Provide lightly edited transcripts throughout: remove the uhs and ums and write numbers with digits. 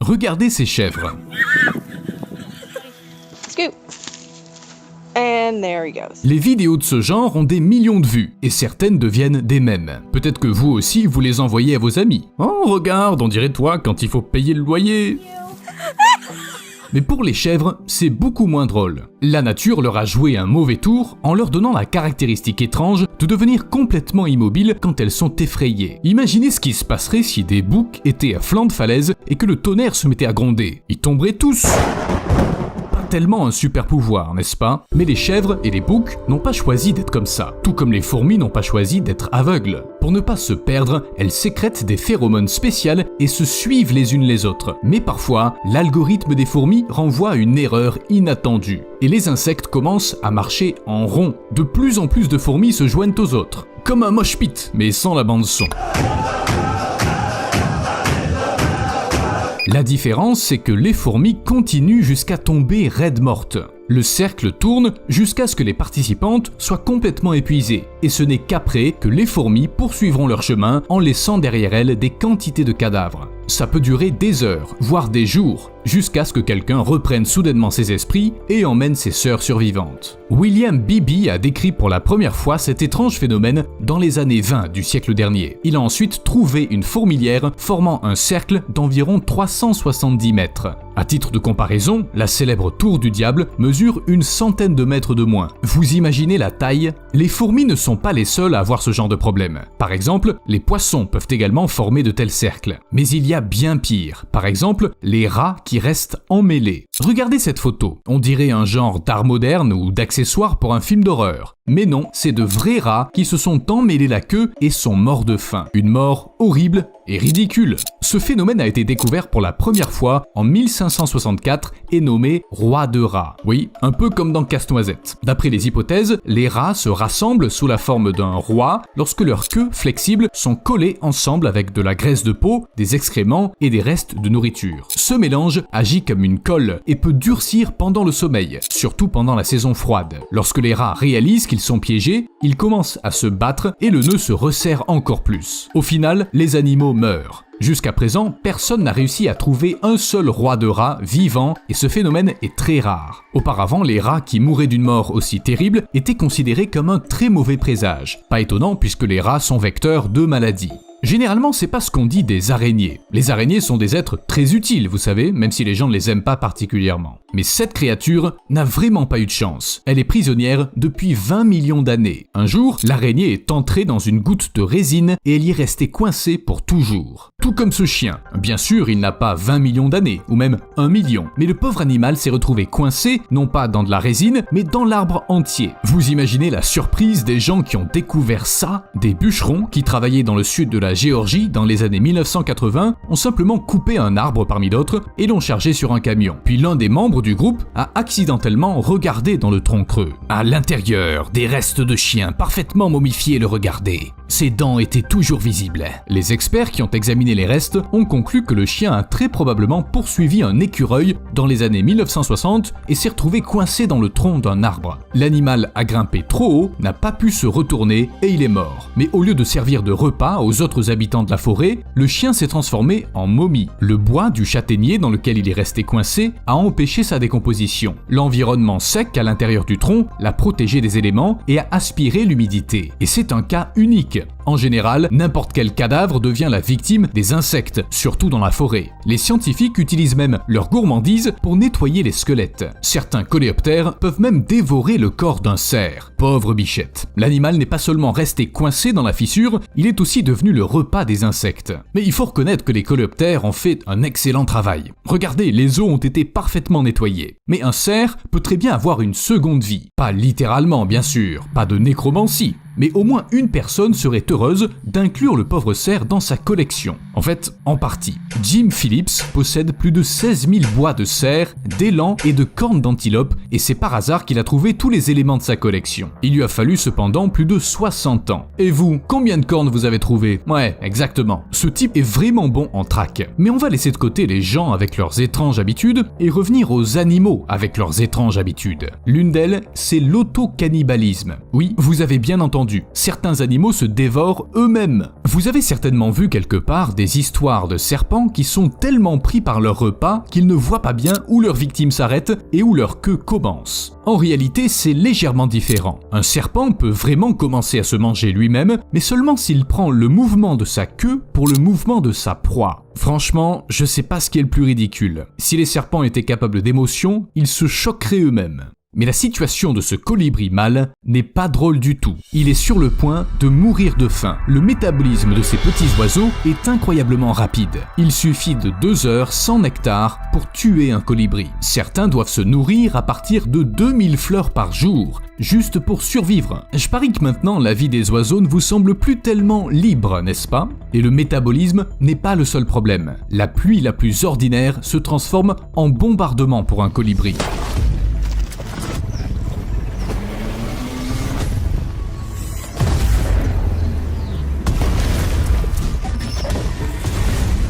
Regardez ces chèvres. Scoop. And there he goes. Les vidéos de ce genre ont des millions de vues, et certaines deviennent des mèmes. Peut-être que vous aussi, vous les envoyez à vos amis. Oh, regarde, on dirait toi quand il faut payer le loyer. Mais pour les chèvres, c'est beaucoup moins drôle. La nature leur a joué un mauvais tour en leur donnant la caractéristique étrange de devenir complètement immobiles quand elles sont effrayées. Imaginez ce qui se passerait si des boucs étaient à flanc de falaise et que le tonnerre se mettait à gronder. Ils tomberaient tous. Tellement un super pouvoir, n'est-ce pas? Mais les chèvres et les boucs n'ont pas choisi d'être comme ça, tout comme les fourmis n'ont pas choisi d'être aveugles. Pour ne pas se perdre, elles sécrètent des phéromones spéciales et se suivent les unes les autres. Mais parfois, l'algorithme des fourmis renvoie à une erreur inattendue. Et les insectes commencent à marcher en rond. De plus en plus de fourmis se joignent aux autres. Comme un mosh pit, mais sans la bande son. La différence, c'est que les fourmis continuent jusqu'à tomber raides mortes. Le cercle tourne jusqu'à ce que les participantes soient complètement épuisées. Et ce n'est qu'après que les fourmis poursuivront leur chemin en laissant derrière elles des quantités de cadavres. Ça peut durer des heures, voire des jours, jusqu'à ce que quelqu'un reprenne soudainement ses esprits et emmène ses sœurs survivantes. William Beebe a décrit pour la première fois cet étrange phénomène dans les années 20 du siècle dernier. Il a ensuite trouvé une fourmilière formant un cercle d'environ 370 mètres. À titre de comparaison, la célèbre tour du diable mesure une centaine de mètres de moins. Vous imaginez la taille? Les fourmis ne sont pas les seules à avoir ce genre de problème. Par exemple, les poissons peuvent également former de tels cercles. Mais il y a bien pire. Par exemple, les rats qui restent emmêlés. Regardez cette photo. On dirait un genre d'art moderne ou d'accessoire pour un film d'horreur. Mais non, c'est de vrais rats qui se sont emmêlés la queue et sont morts de faim. Une mort horrible et ridicule. Ce phénomène a été découvert pour la première fois en 1564 et nommé roi de rats. Oui, un peu comme dans Casse-Noisette. D'après les hypothèses, les rats se rassemblent sous la forme d'un roi lorsque leurs queues flexibles sont collées ensemble avec de la graisse de peau, des excréments et des restes de nourriture. Ce mélange agit comme une colle et peut durcir pendant le sommeil, surtout pendant la saison froide. Lorsque les rats réalisent qu'ils sont piégés, ils commencent à se battre et le nœud se resserre encore plus. Au final, les animaux meurent. Jusqu'à présent, personne n'a réussi à trouver un seul roi de rats vivant et ce phénomène est très rare. Auparavant, les rats qui mouraient d'une mort aussi terrible étaient considérés comme un très mauvais présage. Pas étonnant puisque les rats sont vecteurs de maladies. Généralement, c'est pas ce qu'on dit des araignées. Les araignées sont des êtres très utiles, vous savez, même si les gens ne les aiment pas particulièrement. Mais cette créature n'a vraiment pas eu de chance. Elle est prisonnière depuis 20 millions d'années. Un jour, l'araignée est entrée dans une goutte de résine et elle y est restée coincée pour toujours. Tout comme ce chien. Bien sûr, il n'a pas 20 millions d'années, ou même 1 million. Mais le pauvre animal s'est retrouvé coincé, non pas dans de la résine, mais dans l'arbre entier. Vous imaginez la surprise des gens qui ont découvert ça? Des bûcherons qui travaillaient dans le sud de la Géorgie dans les années 1980 ont simplement coupé un arbre parmi d'autres et l'ont chargé sur un camion. Puis l'un des membres du groupe a accidentellement regardé dans le tronc creux. À l'intérieur, des restes de chiens parfaitement momifiés le regardaient. Ses dents étaient toujours visibles. Les experts qui ont examiné les restes ont conclu que le chien a très probablement poursuivi un écureuil dans les années 1960 et s'est retrouvé coincé dans le tronc d'un arbre. L'animal a grimpé trop haut, n'a pas pu se retourner et il est mort. Mais au lieu de servir de repas aux autres habitants de la forêt, le chien s'est transformé en momie. Le bois du châtaignier dans lequel il est resté coincé a empêché sa décomposition. L'environnement sec à l'intérieur du tronc l'a protégé des éléments et a aspiré l'humidité. Et c'est un cas unique. En général, n'importe quel cadavre devient la victime des insectes, surtout dans la forêt. Les scientifiques utilisent même leur gourmandise pour nettoyer les squelettes. Certains coléoptères peuvent même dévorer le corps d'un cerf. Pauvre bichette. L'animal n'est pas seulement resté coincé dans la fissure, il est aussi devenu le repas des insectes. Mais il faut reconnaître que les coléoptères ont fait un excellent travail. Regardez, les os ont été parfaitement nettoyés. Mais un cerf peut très bien avoir une seconde vie. Pas littéralement, bien sûr, pas de nécromancie. Mais au moins une personne serait heureuse d'inclure le pauvre cerf dans sa collection. En fait, en partie. Jim Phillips possède plus de 16 000 bois de cerfs, d'élans et de cornes d'antilope, et c'est par hasard qu'il a trouvé tous les éléments de sa collection. Il lui a fallu cependant plus de 60 ans. Et vous, combien de cornes vous avez trouvé? Ouais, exactement. Ce type est vraiment bon en traque. Mais on va laisser de côté les gens avec leurs étranges habitudes et revenir aux animaux avec leurs étranges habitudes. L'une d'elles, c'est l'autocannibalisme. Oui, vous avez bien entendu. entendu, certains animaux se dévorent eux-mêmes. Vous avez certainement vu quelque part des histoires de serpents qui sont tellement pris par leur repas qu'ils ne voient pas bien où leur victime s'arrête et où leur queue commence. En réalité, c'est légèrement différent. Un serpent peut vraiment commencer à se manger lui-même, mais seulement s'il prend le mouvement de sa queue pour le mouvement de sa proie. Franchement, je sais pas ce qui est le plus ridicule. Si les serpents étaient capables d'émotion, ils se choqueraient eux-mêmes. Mais la situation de ce colibri mâle n'est pas drôle du tout. Il est sur le point de mourir de faim. Le métabolisme de ces petits oiseaux est incroyablement rapide. Il suffit de 2 heures sans nectar pour tuer un colibri. Certains doivent se nourrir à partir de 2000 fleurs par jour, juste pour survivre. Je parie que maintenant la vie des oiseaux ne vous semble plus tellement libre, n'est-ce pas? Et le métabolisme n'est pas le seul problème. La pluie la plus ordinaire se transforme en bombardement pour un colibri.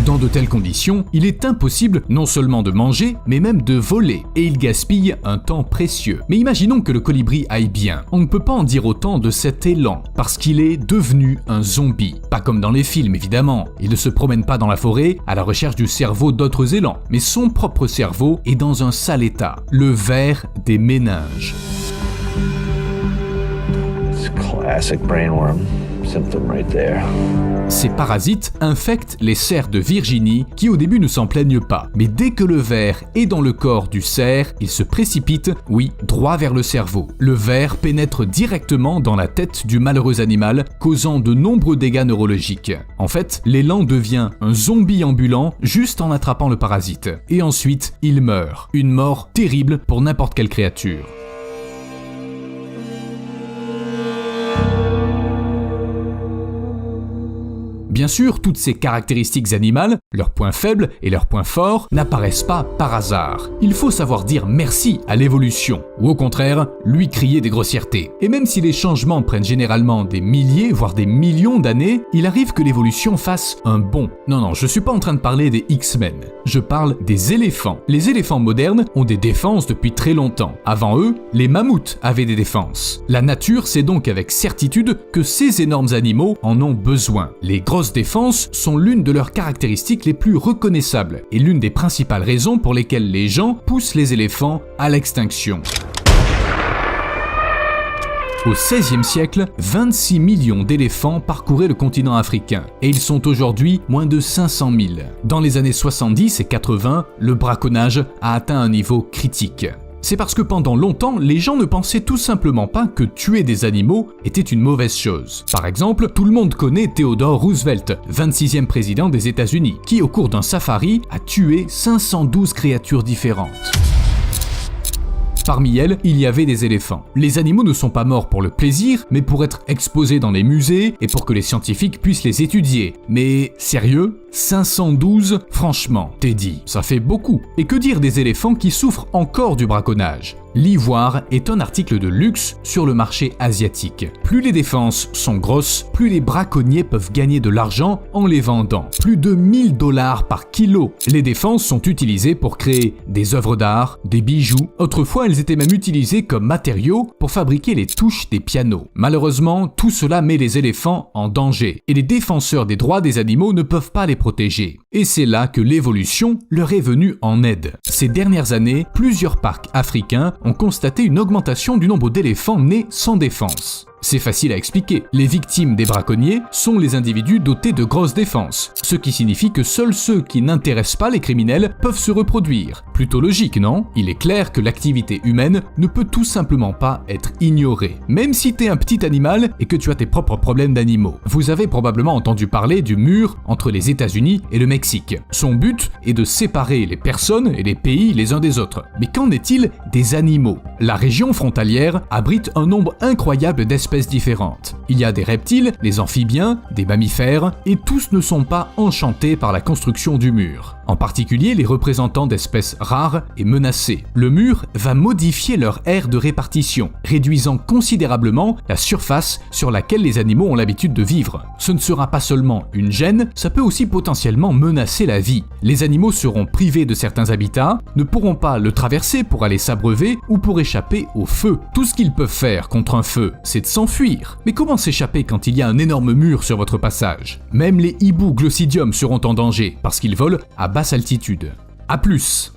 Dans de telles conditions, il est impossible non seulement de manger, mais même de voler, et il gaspille un temps précieux. Mais imaginons que le colibri aille bien. On ne peut pas en dire autant de cet élan, parce qu'il est devenu un zombie. Pas comme dans les films, évidemment. Il ne se promène pas dans la forêt à la recherche du cerveau d'autres élans, mais son propre cerveau est dans un sale état, le ver des méninges. It's classic brainworm symptom right there. Ces parasites infectent les cerfs de Virginie qui au début ne s'en plaignent pas. Mais dès que le ver est dans le corps du cerf, il se précipite, oui, droit vers le cerveau. Le ver pénètre directement dans la tête du malheureux animal, causant de nombreux dégâts neurologiques. En fait, l'élan devient un zombie ambulant juste en attrapant le parasite. Et ensuite, il meurt. Une mort terrible pour n'importe quelle créature. Bien sûr, toutes ces caractéristiques animales, leurs points faibles et leurs points forts, n'apparaissent pas par hasard. Il faut savoir dire merci à l'évolution, ou au contraire, lui crier des grossièretés. Et même si les changements prennent généralement des milliers, voire des millions d'années, il arrive que l'évolution fasse un bond. Non, je suis pas en train de parler des X-Men, je parle des éléphants. Les éléphants modernes ont des défenses depuis très longtemps. Avant eux, les mammouths avaient des défenses. La nature sait donc avec certitude que ces énormes animaux en ont besoin. Les grosses défenses sont l'une de leurs caractéristiques les plus reconnaissables et l'une des principales raisons pour lesquelles les gens poussent les éléphants à l'extinction. Au XVIe siècle, 26 millions d'éléphants parcouraient le continent africain et ils sont aujourd'hui moins de 500 000. Dans les années 70 et 80, le braconnage a atteint un niveau critique. C'est parce que pendant longtemps, les gens ne pensaient tout simplement pas que tuer des animaux était une mauvaise chose. Par exemple, tout le monde connaît Theodore Roosevelt, 26e président des États-Unis, qui au cours d'un safari a tué 512 créatures différentes. Parmi elles, il y avait des éléphants. Les animaux ne sont pas morts pour le plaisir, mais pour être exposés dans les musées et pour que les scientifiques puissent les étudier. Mais sérieux ? 512 ? Franchement, Teddy, ça fait beaucoup. Et que dire des éléphants qui souffrent encore du braconnage ? L'ivoire est un article de luxe sur le marché asiatique. Plus les défenses sont grosses, plus les braconniers peuvent gagner de l'argent en les vendant. Plus de 1000 $ par kilo. Les défenses sont utilisées pour créer des œuvres d'art, des bijoux. Autrefois, elles étaient même utilisées comme matériaux pour fabriquer les touches des pianos. Malheureusement, tout cela met les éléphants en danger et les défenseurs des droits des animaux ne peuvent pas les protéger. Et c'est là que l'évolution leur est venue en aide. Ces dernières années, plusieurs parcs africains ont constaté une augmentation du nombre d'éléphants nés sans défense. C'est facile à expliquer. Les victimes des braconniers sont les individus dotés de grosses défenses, ce qui signifie que seuls ceux qui n'intéressent pas les criminels peuvent se reproduire. Plutôt logique, non ? Il est clair que l'activité humaine ne peut tout simplement pas être ignorée. Même si t'es un petit animal et que tu as tes propres problèmes d'animaux. Vous avez probablement entendu parler du mur entre les États-Unis et le Mexique. Son but est de séparer les personnes et les pays les uns des autres. Mais qu'en est-il des animaux ? La région frontalière abrite un nombre incroyable d'espèces différentes. Il y a des reptiles, des amphibiens, des mammifères, et tous ne sont pas enchantés par la construction du mur. en particulier les représentants d'espèces rares et menacées. Le mur va modifier leur aire de répartition, réduisant considérablement la surface sur laquelle les animaux ont l'habitude de vivre. Ce ne sera pas seulement une gêne, ça peut aussi potentiellement menacer la vie. Les animaux seront privés de certains habitats, ne pourront pas le traverser pour aller s'abreuver ou pour échapper au feu. Tout ce qu'ils peuvent faire contre un feu, c'est de s'enfuir. Mais comment s'échapper quand il y a un énorme mur sur votre passage? Même les hiboux glossidium seront en danger parce qu'ils volent à basse altitude. A plus.